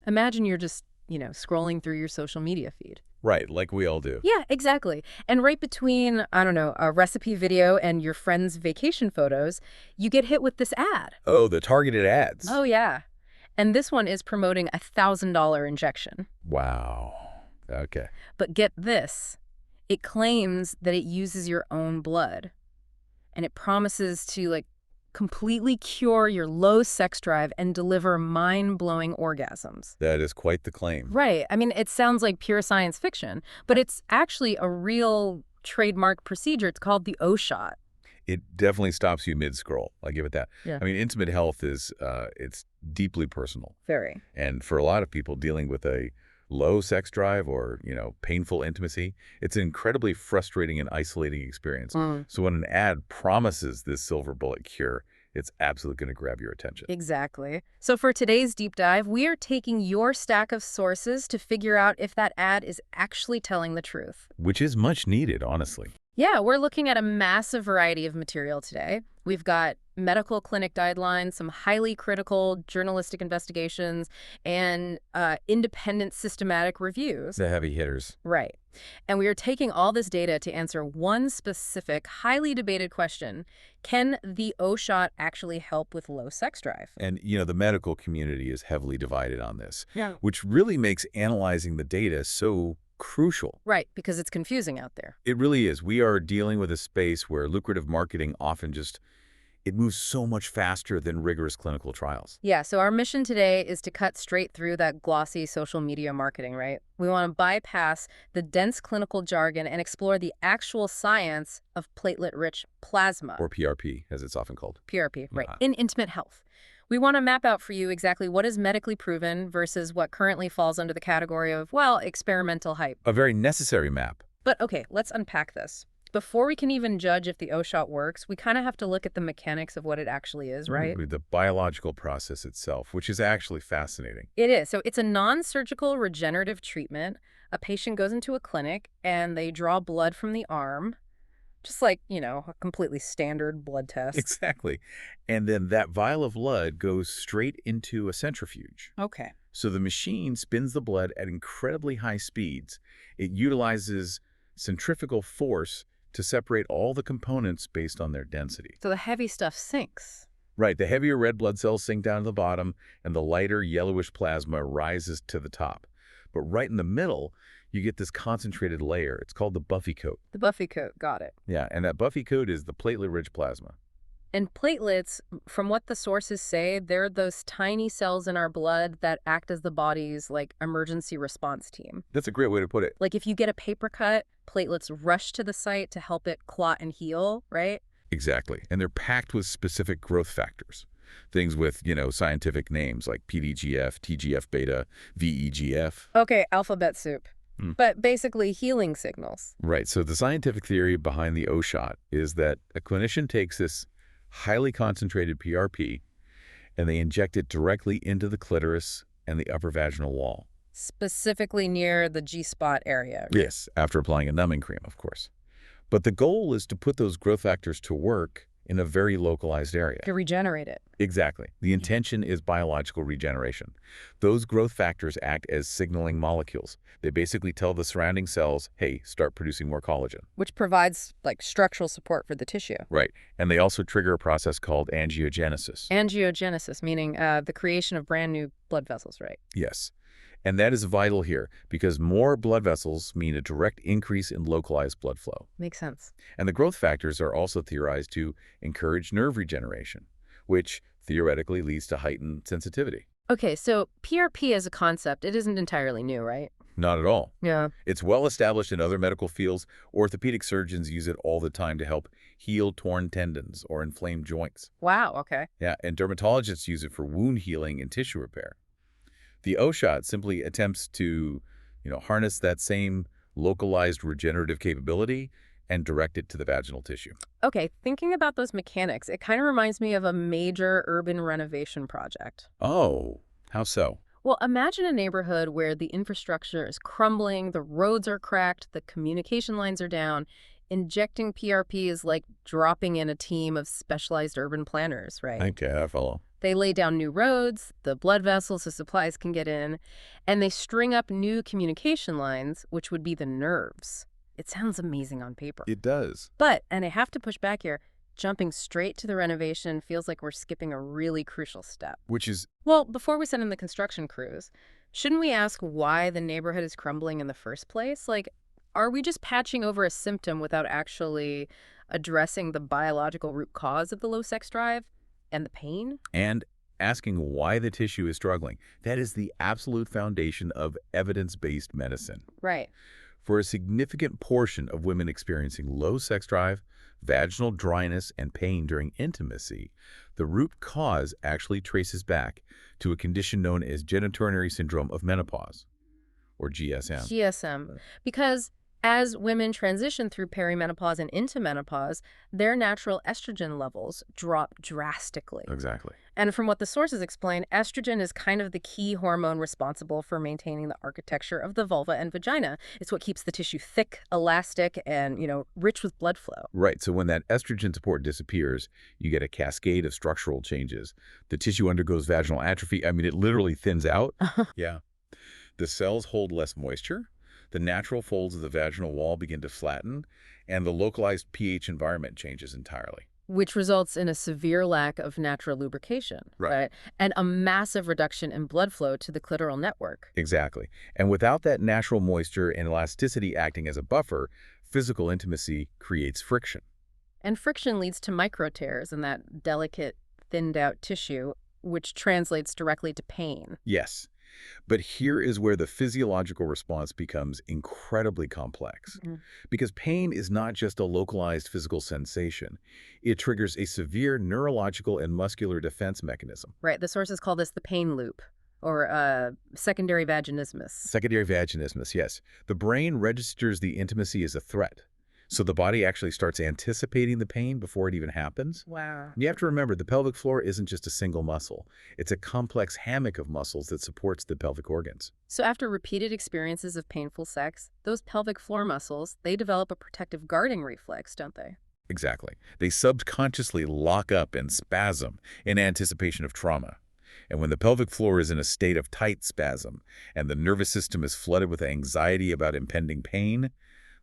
Imagine you're just, scrolling through your social media feed. Right, like we all do. Yeah, exactly. And right between, I don't know, a recipe video and your friend's vacation photos, you get hit with this ad. Oh, the targeted ads. Oh, yeah. And this one is promoting a $1,000 injection. Wow. Okay. But get this. It claims that it uses your own blood. And it promises to, completely cure your low sex drive and deliver mind-blowing orgasms. That is quite the claim. Right. I mean, it sounds like pure science fiction, but it's actually a real trademark procedure. It's called the O-Shot. It definitely stops you mid-scroll. I give it that. Yeah. I mean, intimate health is, it's deeply personal. Very. And for a lot of people dealing with a low sex drive or, painful intimacy, it's an incredibly frustrating and isolating experience. So when an ad promises this silver bullet cure, it's absolutely going to grab your attention. Exactly. So for today's deep dive, we are taking your stack of sources to figure out if that ad is actually telling the truth. Which is much needed, honestly. Yeah, we're looking at a massive variety of material today. We've got medical clinic guidelines, some highly critical journalistic investigations, and independent systematic reviews. The heavy hitters. Right. And we are taking all this data to answer one specific, highly debated question. Can the O-Shot actually help with low sex drive? And, the medical community is heavily divided on this, Yeah. which really makes analyzing the data so crucial. Right, because it's confusing out there. It really is. We are dealing with a space where lucrative marketing often it moves so much faster than rigorous clinical trials. Yeah, so our mission today is to cut straight through that glossy social media marketing, right? We want to bypass the dense clinical jargon and explore the actual science of platelet-rich plasma. Or PRP, as it's often called. PRP, right, in intimate health. We want to map out for you exactly what is medically proven versus what currently falls under the category of, experimental hype. A very necessary map. But okay, let's unpack this. Before we can even judge if the O-Shot works, we kind of have to look at the mechanics of what it actually is, right? The biological process itself, which is actually fascinating. It is. So it's a non-surgical regenerative treatment. A patient goes into a clinic and they draw blood from the arm, just like, a completely standard blood test. Exactly. And then that vial of blood goes straight into a centrifuge. Okay. So the machine spins the blood at incredibly high speeds. It utilizes centrifugal force to separate all the components based on their density. So the heavy stuff sinks. Right. The heavier red blood cells sink down to the bottom, and the lighter yellowish plasma rises to the top. But right in the middle, you get this concentrated layer. It's called the Buffy coat. The Buffy coat, got it. Yeah, and that Buffy coat is the platelet-rich plasma. And platelets, from what the sources say, they're those tiny cells in our blood that act as the body's, emergency response team. That's a great way to put it. Like if you get a paper cut, platelets rush to the site to help it clot and heal, right? Exactly. And they're packed with specific growth factors. Things with, scientific names like PDGF, TGF-beta, VEGF. Okay, alphabet soup. But basically healing signals. Right. So the scientific theory behind the O-Shot is that a clinician takes this highly concentrated PRP and they inject it directly into the clitoris and the upper vaginal wall. Specifically near the G-spot area. Yes, after applying a numbing cream, of course. But the goal is to put those growth factors to work in a very localized area. To regenerate it. Exactly. The intention is biological regeneration. Those growth factors act as signaling molecules. They basically tell the surrounding cells, hey, start producing more collagen. Which provides, structural support for the tissue. Right. And they also trigger a process called angiogenesis. Angiogenesis, meaning the creation of brand new blood vessels, right? Yes. And that is vital here because more blood vessels mean a direct increase in localized blood flow. Makes sense. And the growth factors are also theorized to encourage nerve regeneration, which theoretically leads to heightened sensitivity. Okay, so PRP as a concept, it isn't entirely new, right? Not at all. Yeah. It's well established in other medical fields. Orthopedic surgeons use it all the time to help heal torn tendons or inflamed joints. Wow, okay. Yeah, and dermatologists use it for wound healing and tissue repair. The O-Shot simply attempts to, harness that same localized regenerative capability and direct it to the vaginal tissue. Okay, thinking about those mechanics, it kind of reminds me of a major urban renovation project. Oh, how so? Well, imagine a neighborhood where the infrastructure is crumbling, the roads are cracked, the communication lines are down. Injecting PRP is like dropping in a team of specialized urban planners, right? Okay, I follow. They lay down new roads, the blood vessels so supplies can get in, and they string up new communication lines, which would be the nerves. It sounds amazing on paper. It does. But, and I have to push back here, jumping straight to the renovation feels like we're skipping a really crucial step. Which is, Well, before we send in the construction crews, shouldn't we ask why the neighborhood is crumbling in the first place? Like, are we just patching over a symptom without actually addressing the biological root cause of the low sex drive and the pain? and asking why the tissue is struggling. That is the absolute foundation of evidence-based medicine. Right. For a significant portion of women experiencing low sex drive, vaginal dryness, and pain during intimacy, the root cause actually traces back to a condition known as genitourinary syndrome of menopause, or GSM. GSM. Because as women transition through perimenopause and into menopause, their natural estrogen levels drop drastically. Exactly. And from what the sources explain, estrogen is kind of the key hormone responsible for maintaining the architecture of the vulva and vagina. It's what keeps the tissue thick, elastic, and, rich with blood flow. Right, so when that estrogen support disappears, you get a cascade of structural changes. The tissue undergoes vaginal atrophy. I mean, it literally thins out. Yeah. The cells hold less moisture, the natural folds of the vaginal wall begin to flatten, and the localized pH environment changes entirely. Which results in a severe lack of natural lubrication, Right. And a massive reduction in blood flow to the clitoral network. Exactly. And without that natural moisture and elasticity acting as a buffer, physical intimacy creates friction. And friction leads to micro tears in that delicate, thinned-out tissue, which translates directly to pain. Yes. But here is where the physiological response becomes incredibly complex. Because pain is not just a localized physical sensation. It triggers a severe neurological and muscular defense mechanism. Right, the sources call this the pain loop, or secondary vaginismus. Secondary vaginismus, yes. The brain registers the intimacy as a threat. So the body actually starts anticipating the pain before it even happens. Wow. You have to remember, the pelvic floor isn't just a single muscle. It's a complex hammock of muscles that supports the pelvic organs. So after repeated experiences of painful sex, those pelvic floor muscles, they develop a protective guarding reflex, don't they? Exactly. They subconsciously lock up and spasm in anticipation of trauma. And when the pelvic floor is in a state of tight spasm and the nervous system is flooded with anxiety about impending pain,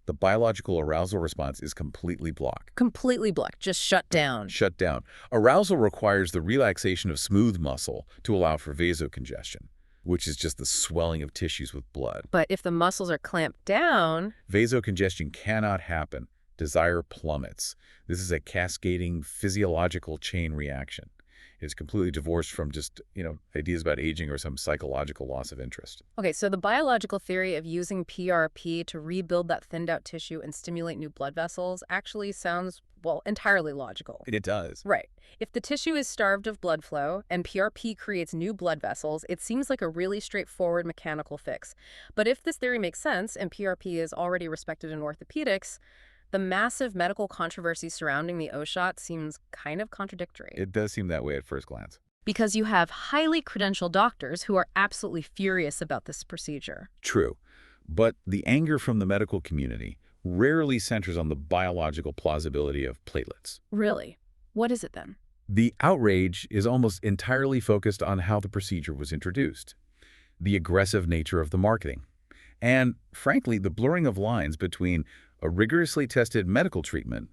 the biological arousal response is completely blocked. Completely blocked, just shut down. Shut down. Arousal requires the relaxation of smooth muscle to allow for vasocongestion, which is just the swelling of tissues with blood. But if the muscles are clamped down... Vasocongestion cannot happen. Desire plummets. This is a cascading physiological chain reaction. It is completely divorced from just, ideas about aging or some psychological loss of interest. Okay, so the biological theory of using PRP to rebuild that thinned-out tissue and stimulate new blood vessels actually sounds, well, entirely logical. It does. Right. If the tissue is starved of blood flow and PRP creates new blood vessels, it seems like a really straightforward mechanical fix. But if this theory makes sense, and PRP is already respected in orthopedics, the massive medical controversy surrounding the O-shot seems kind of contradictory. It does seem that way at first glance. Because you have highly credentialed doctors who are absolutely furious about this procedure. True. But the anger from the medical community rarely centers on the biological plausibility of platelets. Really? What is it then? The outrage is almost entirely focused on how the procedure was introduced, the aggressive nature of the marketing, and, frankly, the blurring of lines between a rigorously tested medical treatment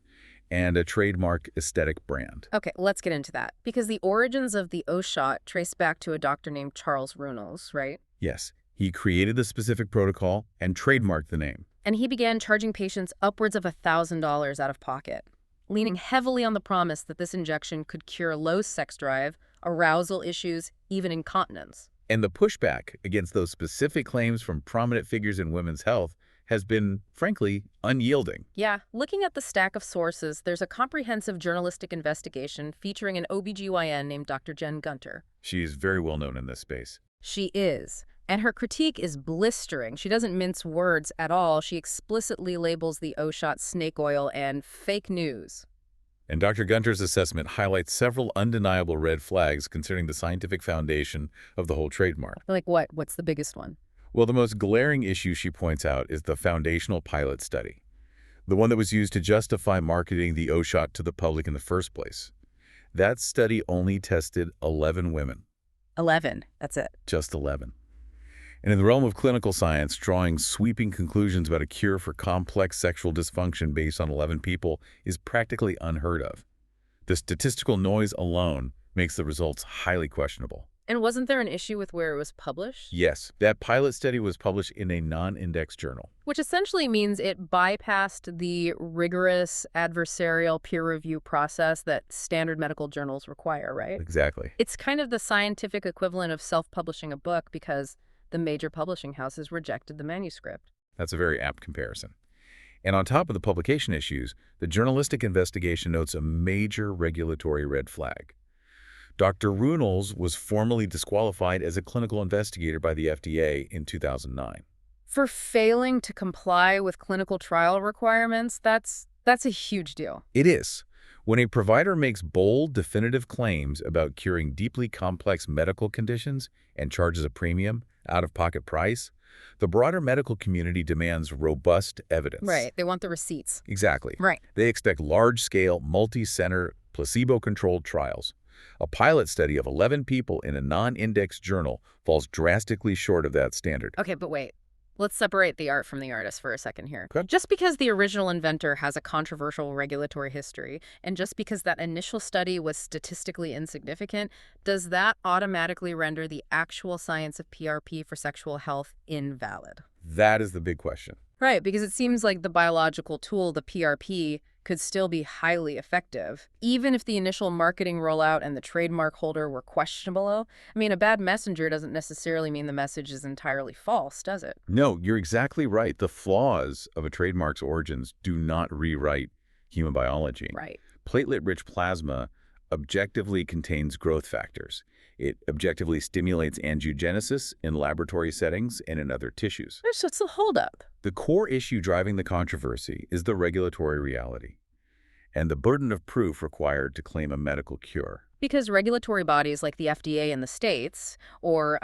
and a trademark aesthetic brand. Okay, let's get into that. Because the origins of the O-shot trace back to a doctor named Charles Runels, right? Yes, he created the specific protocol and trademarked the name. And he began charging patients upwards of $1,000 out of pocket, leaning heavily on the promise that this injection could cure low sex drive, arousal issues, even incontinence. And the pushback against those specific claims from prominent figures in women's health has been, frankly, unyielding. Yeah, looking at the stack of sources, there's a comprehensive journalistic investigation featuring an OBGYN named Dr. Jen Gunter. She is very well known in this space. She is. And her critique is blistering. She doesn't mince words at all. She explicitly labels the O-shot snake oil and fake news. And Dr. Gunter's assessment highlights several undeniable red flags concerning the scientific foundation of the whole trademark. Like what? What's the biggest one? Well, the most glaring issue she points out is the foundational pilot study, the one that was used to justify marketing the O-shot to the public in the first place. That study only tested 11 women, 11. That's it. just 11. And in the realm of clinical science, drawing sweeping conclusions about a cure for complex sexual dysfunction based on 11 people is practically unheard of. The statistical noise alone makes the results highly questionable. And wasn't there an issue with where it was published? Yes, that pilot study was published in a non-index journal. Which essentially means it bypassed the rigorous adversarial peer review process that standard medical journals require, right? Exactly. It's kind of the scientific equivalent of self-publishing a book because the major publishing houses rejected the manuscript. That's a very apt comparison. And on top of the publication issues, the journalistic investigation notes a major regulatory red flag. Dr. Runels was formally disqualified as a clinical investigator by the FDA in 2009. For failing to comply with clinical trial requirements, that's a huge deal. It is. When a provider makes bold, definitive claims about curing deeply complex medical conditions and charges a premium, out-of-pocket price, the broader medical community demands robust evidence. Right. They want the receipts. Exactly. Right. They expect large-scale, multi-center, placebo-controlled trials. A pilot study of 11 people in a non-indexed journal falls drastically short of that standard. Okay, but wait. Let's separate the art from the artist for a second here. Okay. Just because the original inventor has a controversial regulatory history, and just because that initial study was statistically insignificant, does that automatically render the actual science of PRP for sexual health invalid? That is the big question. Right, because it seems like the biological tool, the PRP, could still be highly effective, even if the initial marketing rollout and the trademark holder were questionable. I mean, a bad messenger doesn't necessarily mean the message is entirely false, does it? No, you're exactly right. The flaws of a trademark's origins do not rewrite human biology. Right. Platelet-rich plasma objectively contains growth factors. It objectively stimulates angiogenesis in laboratory settings and in other tissues. So it's a holdup. The core issue driving the controversy is the regulatory reality and the burden of proof required to claim a medical cure. Because regulatory bodies like the FDA in the States, or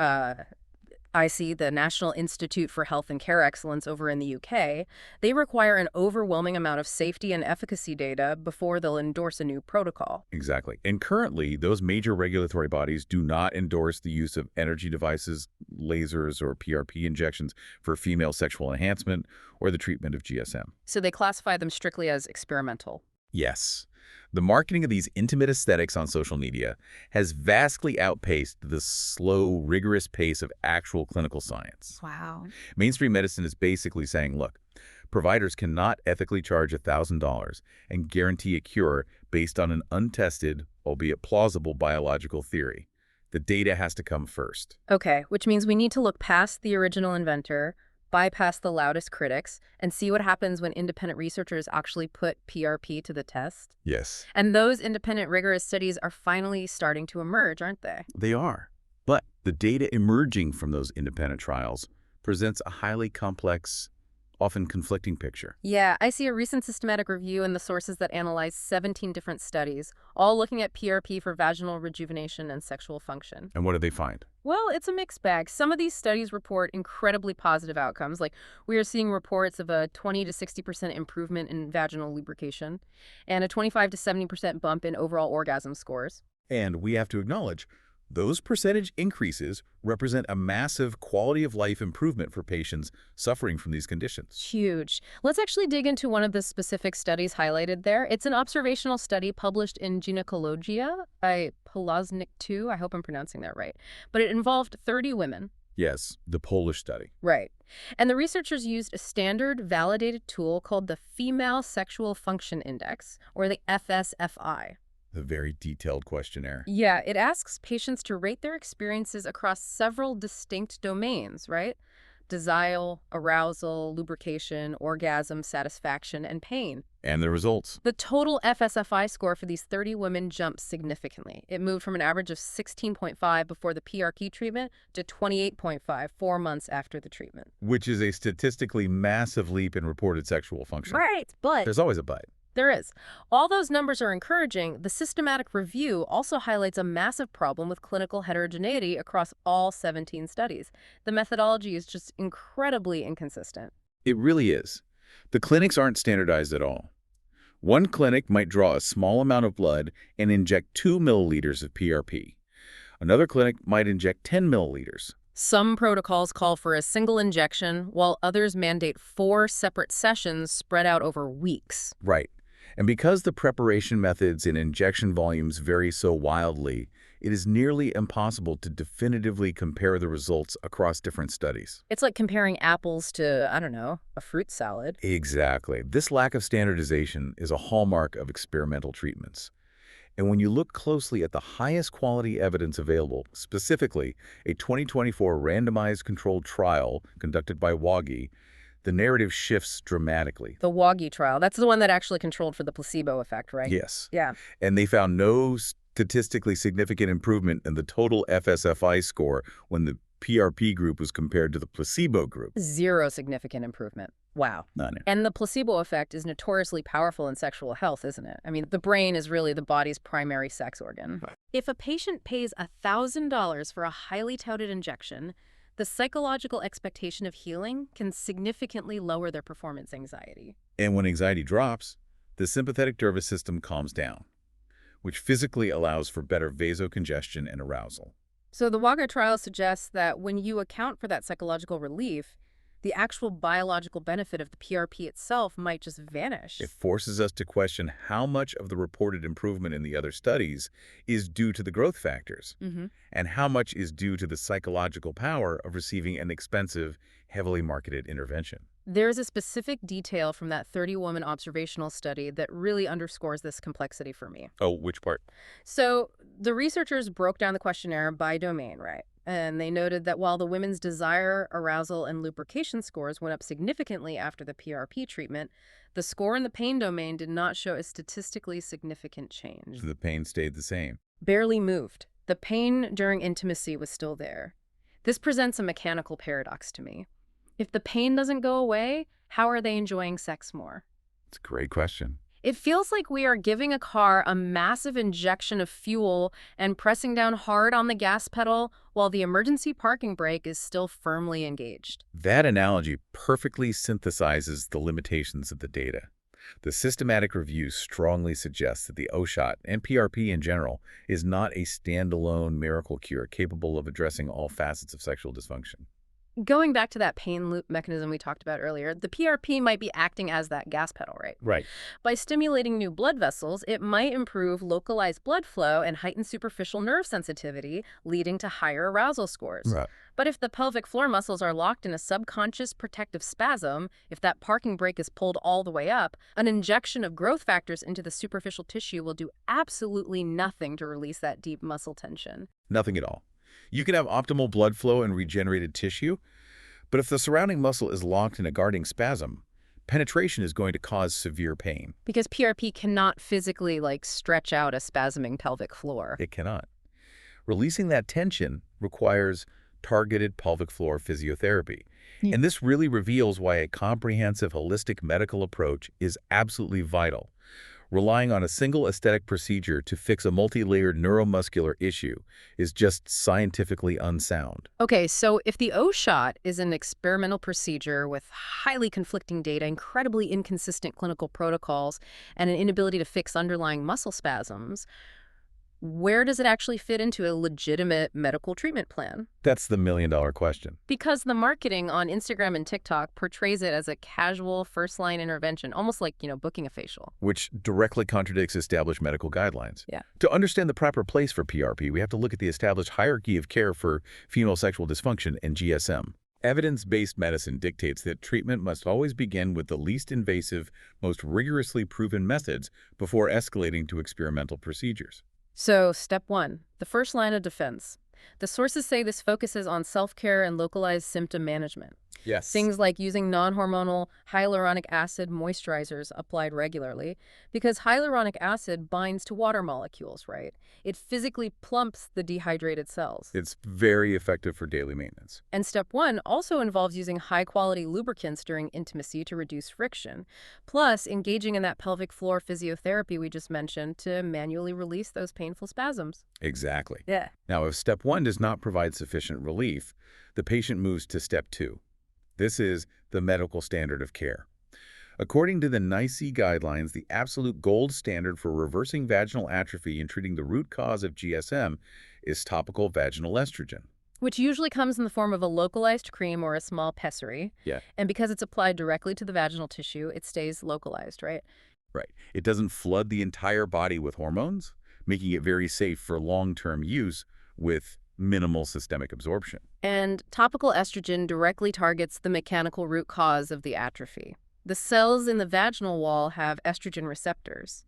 IC, the National Institute for Health and Care Excellence over in the UK, they require an overwhelming amount of safety and efficacy data before they'll endorse a new protocol. Exactly. And currently, those major regulatory bodies do not endorse the use of energy devices, lasers, or PRP injections for female sexual enhancement or the treatment of GSM. So they classify them strictly as experimental. Yes. The marketing of these intimate aesthetics on social media has vastly outpaced the slow, rigorous pace of actual clinical science. Wow. Mainstream medicine is basically saying, look, providers cannot ethically charge $1,000 and guarantee a cure based on an untested, albeit plausible, biological theory. The data has to come first. Okay, which means we need to look past the original inventor, bypass the loudest critics, and see what happens when independent researchers actually put PRP to the test. Yes. And those independent, rigorous studies are finally starting to emerge, aren't they? They are. But the data emerging from those independent trials presents a highly complex, often conflicting picture. Yeah, I see a recent systematic review in the sources that analyzed 17 different studies, all looking at PRP for vaginal rejuvenation and sexual function. And what do they find? Well, it's a mixed bag. Some of these studies report incredibly positive outcomes, like we are seeing reports of a 20 to 60% improvement in vaginal lubrication and a 25 to 70% bump in overall orgasm scores. And we have to acknowledge, those percentage increases represent a massive quality-of-life improvement for patients suffering from these conditions. Huge. Let's actually dig into one of the specific studies highlighted there. It's an observational study published in Gynecologia by Poloznik II. I hope I'm pronouncing that right. But it involved 30 women. Yes, the Polish study. Right. And the researchers used a standard validated tool called the Female Sexual Function Index, or the FSFI. A very detailed questionnaire. Yeah, it asks patients to rate their experiences across several distinct domains, right? Desire, arousal, lubrication, orgasm, satisfaction, and pain. And the results. The total FSFI score for these 30 women jumped significantly. It moved from an average of 16.5 before the PRP treatment to 28.5 4 months after the treatment. Which is a statistically massive leap in reported sexual function. Right, but There's always a but. there is. All those numbers are encouraging. The systematic review also highlights a massive problem with clinical heterogeneity across all 17 studies. The methodology is just incredibly inconsistent. It really is. The clinics aren't standardized at all. One clinic might draw a small amount of blood and inject 2 milliliters of PRP. Another clinic might inject 10 milliliters. Some protocols call for a single injection, while others mandate 4 separate sessions spread out over weeks. Right. And because the preparation methods and injection volumes vary so wildly, it is nearly impossible to definitively compare the results across different studies. It's like comparing apples to, I don't know, a fruit salad. Exactly. This lack of standardization is a hallmark of experimental treatments. And when you look closely at the highest quality evidence available, specifically a 2024 randomized controlled trial conducted by WAGI, the narrative shifts dramatically. The WAGI trial, that's the one that actually controlled for the placebo effect, right? Yes. Yeah. And they found no statistically significant improvement in the total FSFI score when the PRP group was compared to the placebo group. 0 significant improvement. Wow. None. And the placebo effect is notoriously powerful in sexual health, isn't it? I mean, the brain is really the body's primary sex organ. Right. If a patient pays $1,000 for a highly touted injection, the psychological expectation of healing can significantly lower their performance anxiety. And when anxiety drops, the sympathetic nervous system calms down, which physically allows for better vasocongestion and arousal. So the WAGA trial suggests that when you account for that psychological relief, the actual biological benefit of the PRP itself might just vanish. It forces us to question how much of the reported improvement in the other studies is due to the growth factors, and how much is due to the psychological power of receiving an expensive, heavily marketed intervention. There's a specific detail from that 30-woman observational study that really underscores this complexity for me. Oh, which part? So the researchers broke down the questionnaire by domain, right? And they noted that while the women's desire, arousal, and lubrication scores went up significantly after the PRP treatment, the score in the pain domain did not show a statistically significant change. The pain stayed the same. Barely moved. The pain during intimacy was still there. This presents a mechanical paradox to me. If the pain doesn't go away, how are they enjoying sex more? It's a great question. It feels like we are giving a car a massive injection of fuel and pressing down hard on the gas pedal while the emergency parking brake is still firmly engaged. That analogy perfectly synthesizes the limitations of the data. The systematic review strongly suggests that the O-shot, and PRP in general, is not a standalone miracle cure capable of addressing all facets of sexual dysfunction. Going back to that pain loop mechanism we talked about earlier, the PRP might be acting as that gas pedal, right? Right. By stimulating new blood vessels, it might improve localized blood flow and heighten superficial nerve sensitivity, leading to higher arousal scores. Right. But if the pelvic floor muscles are locked in a subconscious protective spasm, if that parking brake is pulled all the way up, an injection of growth factors into the superficial tissue will do absolutely nothing to release that deep muscle tension. Nothing at all. You can have optimal blood flow and regenerated tissue, but if the surrounding muscle is locked in a guarding spasm, penetration is going to cause severe pain. Because PRP cannot physically, stretch out a spasming pelvic floor. It cannot. Releasing that tension requires targeted pelvic floor physiotherapy. And this really reveals why a comprehensive, holistic medical approach is absolutely vital. Relying on a single aesthetic procedure to fix a multi-layered neuromuscular issue is just scientifically unsound. Okay, so if the O-shot is an experimental procedure with highly conflicting data, incredibly inconsistent clinical protocols, and an inability to fix underlying muscle spasms, where does it actually fit into a legitimate medical treatment plan? That's the million-dollar question. Because the marketing on Instagram and TikTok portrays it as a casual first-line intervention, almost like, booking a facial. Which directly contradicts established medical guidelines. Yeah. To understand the proper place for PRP, we have to look at the established hierarchy of care for female sexual dysfunction and GSM. Evidence-based medicine dictates that treatment must always begin with the least invasive, most rigorously proven methods before escalating to experimental procedures. So, step 1, the first line of defense. The sources say this focuses on self-care and localized symptom management. Yes. Things like using non-hormonal hyaluronic acid moisturizers applied regularly, because hyaluronic acid binds to water molecules, right? It physically plumps the dehydrated cells. It's very effective for daily maintenance. And step 1 also involves using high-quality lubricants during intimacy to reduce friction, plus engaging in that pelvic floor physiotherapy we just mentioned to manually release those painful spasms. Exactly. Yeah. Now, if step 1 does not provide sufficient relief, the patient moves to step 2. This is the medical standard of care. According to the NICE guidelines, the absolute gold standard for reversing vaginal atrophy and treating the root cause of GSM is topical vaginal estrogen. Which usually comes in the form of a localized cream or a small pessary. Yeah. And because it's applied directly to the vaginal tissue, it stays localized, right? Right. It doesn't flood the entire body with hormones, making it very safe for long-term use with minimal systemic absorption. And topical estrogen directly targets the mechanical root cause of the atrophy. The cells in the vaginal wall have estrogen receptors.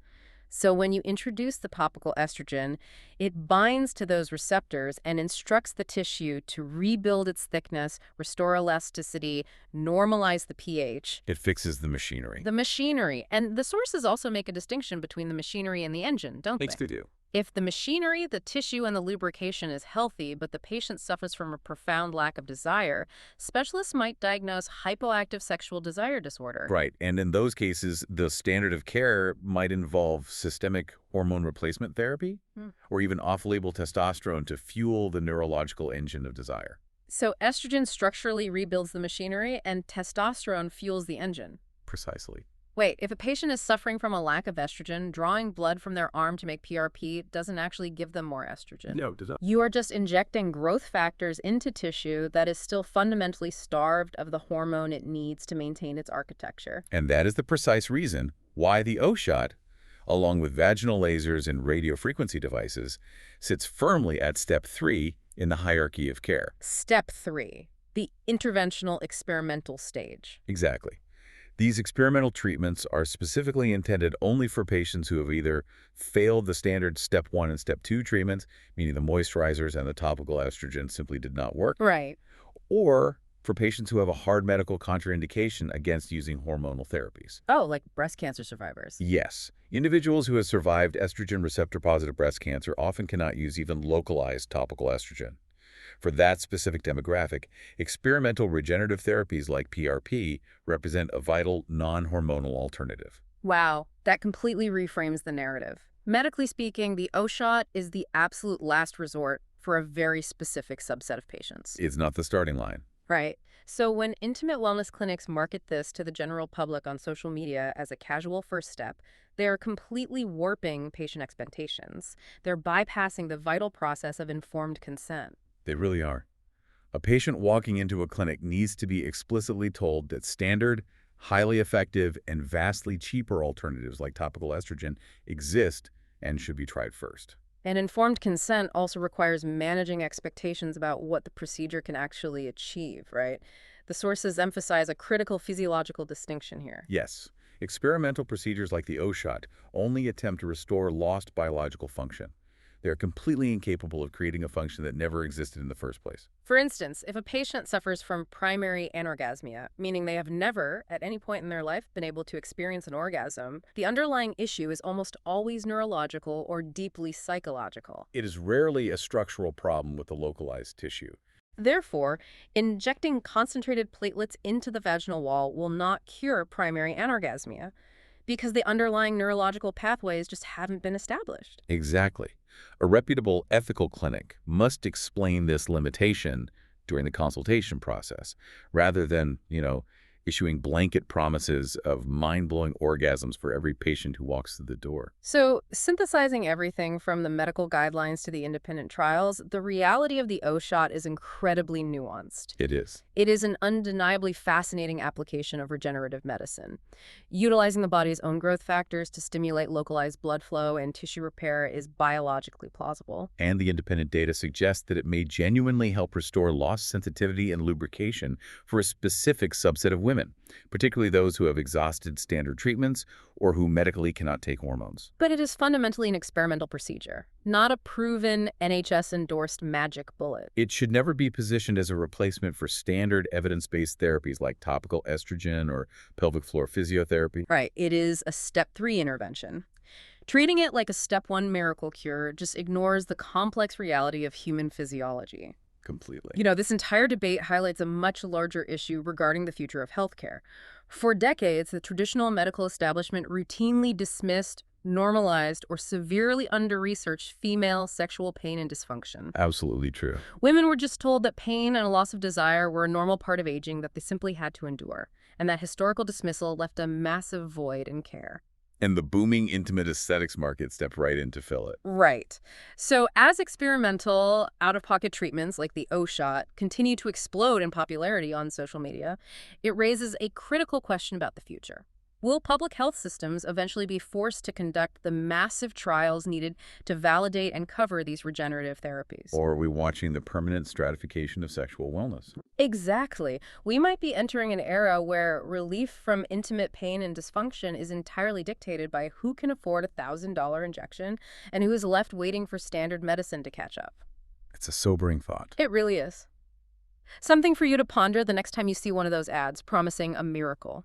So when you introduce the topical estrogen, it binds to those receptors and instructs the tissue to rebuild its thickness, restore elasticity, normalize the pH. It fixes the machinery. The machinery. And the sources also make a distinction between the machinery and the engine, don't they? They do. If the machinery, the tissue, and the lubrication is healthy, but the patient suffers from a profound lack of desire, specialists might diagnose hypoactive sexual desire disorder. Right. And in those cases, the standard of care might involve systemic hormone replacement therapy or even off-label testosterone to fuel the neurological engine of desire. So estrogen structurally rebuilds the machinery, and testosterone fuels the engine. Precisely. Wait, if a patient is suffering from a lack of estrogen, drawing blood from their arm to make PRP doesn't actually give them more estrogen. No, it does not. You are just injecting growth factors into tissue that is still fundamentally starved of the hormone it needs to maintain its architecture. And that is the precise reason why the O-shot, along with vaginal lasers and radiofrequency devices, sits firmly at step 3 in the hierarchy of care. Step 3, the interventional experimental stage. Exactly. These experimental treatments are specifically intended only for patients who have either failed the standard step 1 and step 2 treatments, meaning the moisturizers and the topical estrogen simply did not work, Right. or for patients who have a hard medical contraindication against using hormonal therapies. Oh, like breast cancer survivors. Yes, individuals who have survived estrogen receptor-positive breast cancer often cannot use even localized topical estrogen. For that specific demographic, experimental regenerative therapies like PRP represent a vital non-hormonal alternative. Wow, that completely reframes the narrative. Medically speaking, the O-shot is the absolute last resort for a very specific subset of patients. It's not the starting line. Right. So when intimate wellness clinics market this to the general public on social media as a casual first step, they are completely warping patient expectations. They're bypassing the vital process of informed consent. They really are. A patient walking into a clinic needs to be explicitly told that standard, highly effective, and vastly cheaper alternatives like topical estrogen exist and should be tried first. And informed consent also requires managing expectations about what the procedure can actually achieve, right? The sources emphasize a critical physiological distinction here. Yes, experimental procedures like the O-shot only attempt to restore lost biological function. They are completely incapable of creating a function that never existed in the first place. For instance, if a patient suffers from primary anorgasmia, meaning they have never, at any point in their life, been able to experience an orgasm, the underlying issue is almost always neurological or deeply psychological. It is rarely a structural problem with the localized tissue. Therefore, injecting concentrated platelets into the vaginal wall will not cure primary anorgasmia because the underlying neurological pathways just haven't been established. Exactly. A reputable ethical clinic must explain this limitation during the consultation process, rather than, issuing blanket promises of mind-blowing orgasms for every patient who walks through the door. So, synthesizing everything from the medical guidelines to the independent trials, the reality of the O-shot is incredibly nuanced. It is. It is an undeniably fascinating application of regenerative medicine. Utilizing the body's own growth factors to stimulate localized blood flow and tissue repair is biologically plausible. And the independent data suggests that it may genuinely help restore lost sensitivity and lubrication for a specific subset of women, particularly those who have exhausted standard treatments or who medically cannot take hormones. But it is fundamentally an experimental procedure, not a proven NHS-endorsed magic bullet. It should never be positioned as a replacement for standard evidence-based therapies like topical estrogen or pelvic floor physiotherapy. Right, it is a step 3 intervention. Treating it like a step 1 miracle cure just ignores the complex reality of human physiology. Completely. This entire debate highlights a much larger issue regarding the future of healthcare. For decades, the traditional medical establishment routinely dismissed, normalized, or severely under-researched female sexual pain and dysfunction. Absolutely true. Women were just told that pain and a loss of desire were a normal part of aging that they simply had to endure, and that historical dismissal left a massive void in care. And the booming intimate aesthetics market stepped right in to fill it. Right. So as experimental, out-of-pocket treatments like the O-Shot continue to explode in popularity on social media, it raises a critical question about the future. Will public health systems eventually be forced to conduct the massive trials needed to validate and cover these regenerative therapies? Or are we watching the permanent stratification of sexual wellness? Exactly. We might be entering an era where relief from intimate pain and dysfunction is entirely dictated by who can afford a $1,000 injection and who is left waiting for standard medicine to catch up. It's a sobering thought. It really is. Something for you to ponder the next time you see one of those ads promising a miracle.